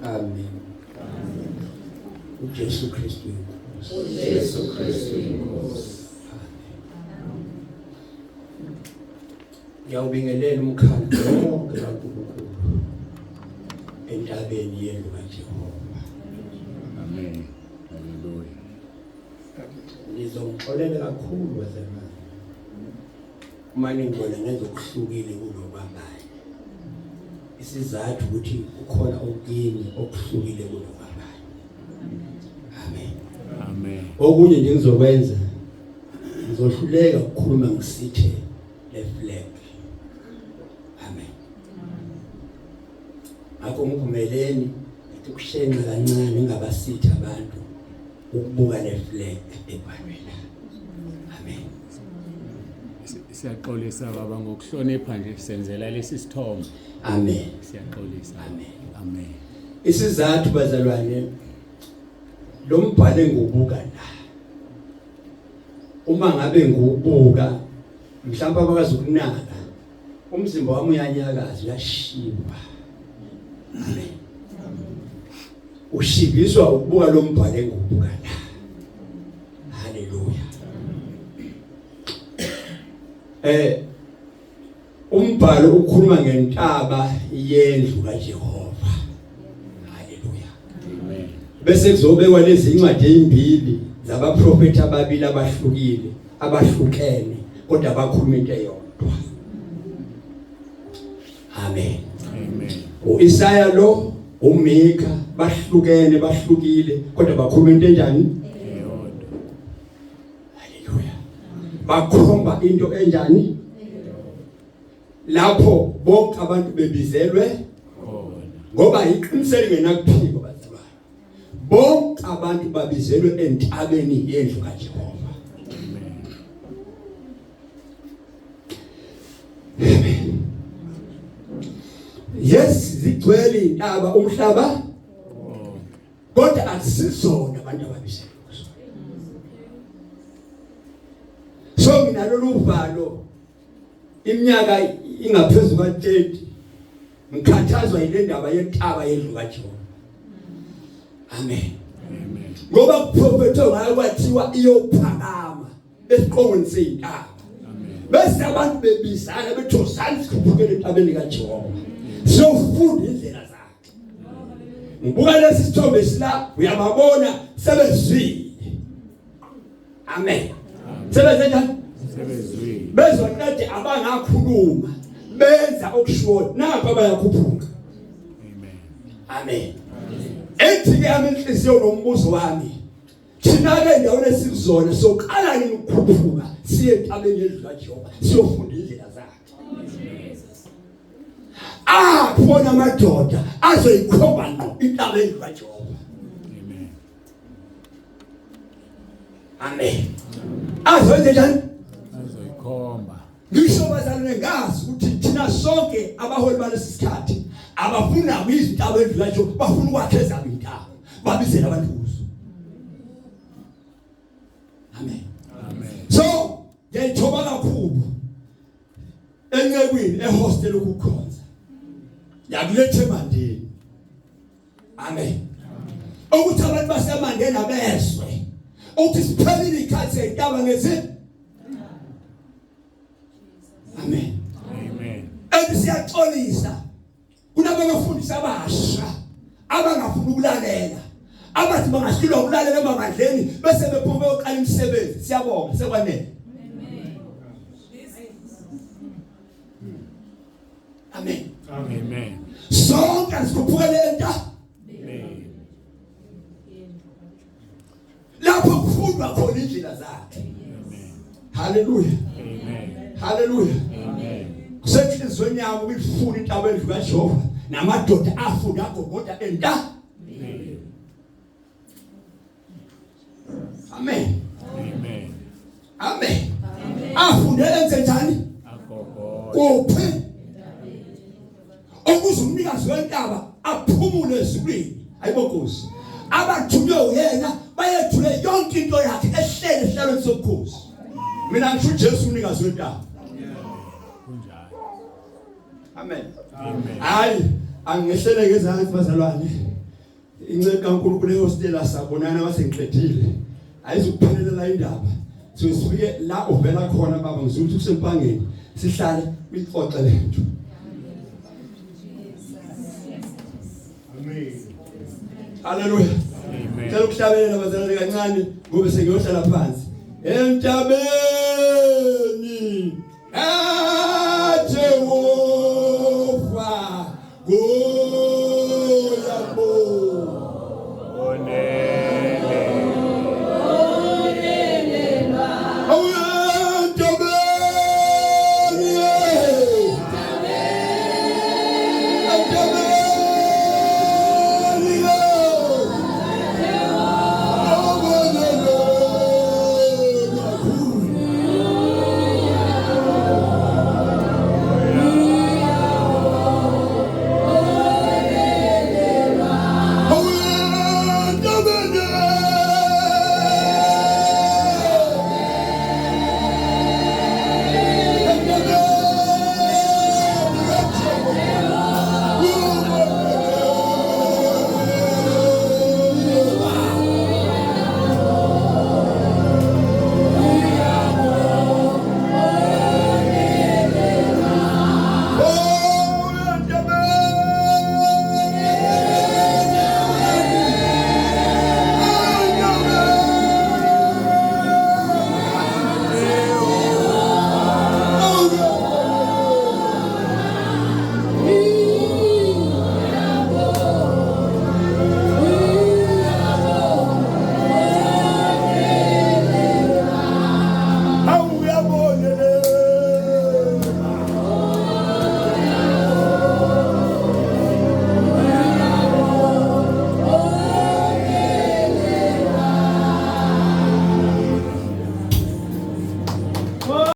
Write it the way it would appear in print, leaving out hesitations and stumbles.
Amen. uJesu Kristu inkosi. uJesu Kristu inkosi. Ngiyawubingelela umkhando wonke kaNkulunkulu entabeni yenu kaJehova. Amen. Hallelujah. Ngizomxolela kakhulu wazemali. Uma ningibona ngenza okuhlukile kunobabanye. Isizathu ukuthi ukhona okini okuhlukile kunobabanye. Amen. Amen. Okunye nje ngizokwenza ngizohluleka ukukhuluma ngisithe le flag. Amen. Akho ngiphumeleni ukushenqa kancane ngabasithi abantu ukubuka le flag ebhalweni. Amen. Siyaxolisa baba ngokuhlonipha nje senzela lesi sithombe. Amen. Siyaxolisa. Amen. Amen. Isizathu bazalwane lo mbhalo ngobuka la. Uma ngabe ngobuka mhlawumbe abakazi ukunaka umzimba wami uyanyakaza uyashiba. Amen. Ushibiswa ukubuka lo mbhalo ngobuka la. Hallelujah. Umbhalo ukhuluma ngentaba yendlu kaJehova. Hallelujah. Amen. Bese kuzobekwa lezi incwadi ezimbili zabaprofeti ababili abahlukene kodwa abakhuluma into eyodwa. Amen. Amen. uIsaya lo uMika bahlukile kodwa bakhuluma into enjani? Eyodwa. Hallelujah. Bakhomba into enjani? Lapho bonke abantu bebizelwe Khona. ngoba iqiniselo ngenakuphiko bazalwane. Bonke abantu babizelwe entabeni yendlu kaJehova. Amen. Yes, zigcwele intaba umhlaba kodwa akusizona abantu ababizelwe kuzo. So mina lolu uvalo iminyaka ingaphezulu ka30 ngikhathazwa yile ndaba yentaba yendlu kaJehova. Amen. Amen. Ngoba kuprofethwe ngayo kwathiwa iyophakama esiqongweni sentaba. Amen. Bese abantu bebizana bethosana sikhupukele entabeni kaJehova. Siyofunda indlela zakhe. Ngibuka lesi sithombe sila uyababona sebezwile. Amen. Sebenze njani? Sebezwile. Bezonqede abangakhuluma benza okushiwo napha bayakhuphuka. Amen. Amen. Ethi ke amenhliziyo nombuzo wami thina ke ndawone sikuzona soqala yini ukukhuphuka siye entabeni yendlu kaJehova siyofunda indlela zakhe. Khona amadoda azoyikhomba ngqo intaba yendlu kaJehova. Amen. Amen. Azoyenze njani? Azoyikhomba. Ngisho bazalwane ngazi ukuthi thina sonke abaholi balesi sikhathi abafuna izintaba endlu kaJehova bafuna ukwakhe zabo intaba babizela abantu kuzo. Amen. Amen. So ngiyithoba kakhulu encekwini ehostel ukukhonza yakulethe mandeni. Amen. Ukuthi abantu basemandeni abeswe ukuthi siphelile ikhathi sentaba ngezi. Amen. Amen. Siyaxolisa kunabafundisi abasha abangafuni ukulalela abathi bangahlulwa ukulalela emabandleni bese bephuma beyoqala imisebenzi. Siyabonga sekwanele. Amen. Amen. Sonke sikhuphukele enta Amen. lapho kufundwa khona indlela zakhe. Amen. Hallelujah. Amen. Hallelujah. Amen. Kusenhlizweni yami ukufuna intaba endlu kaJehova namadoda afunda ngogoda enta. Amen. Amen. Amen. Amen. Afunde enze njani? Agogo. Kuphi okuze umnikazi wentaba aphumule ezulwini. Ayibonkosi abathunywe uyena bayethule yonke into yakhe ehlele ehlalweni sobukhosi. Mina ngisho uJesu umnikazi wentaba. Kunjalo. Amen. Amen. Hayi Angehleleke ezansi bazalwane. Inceke kaNkulunkulu ehostela sabonana masengiqedile. Ayizukuphelela indaba. So sifike la uvela khona baba ngizuthi kusempangeni. Sihlale kwixoxa lethu. Amen. Hallelujah. Ngicela ukuhlabela bazalwane kancane ngoba sengiyohlala phansi. Entabeni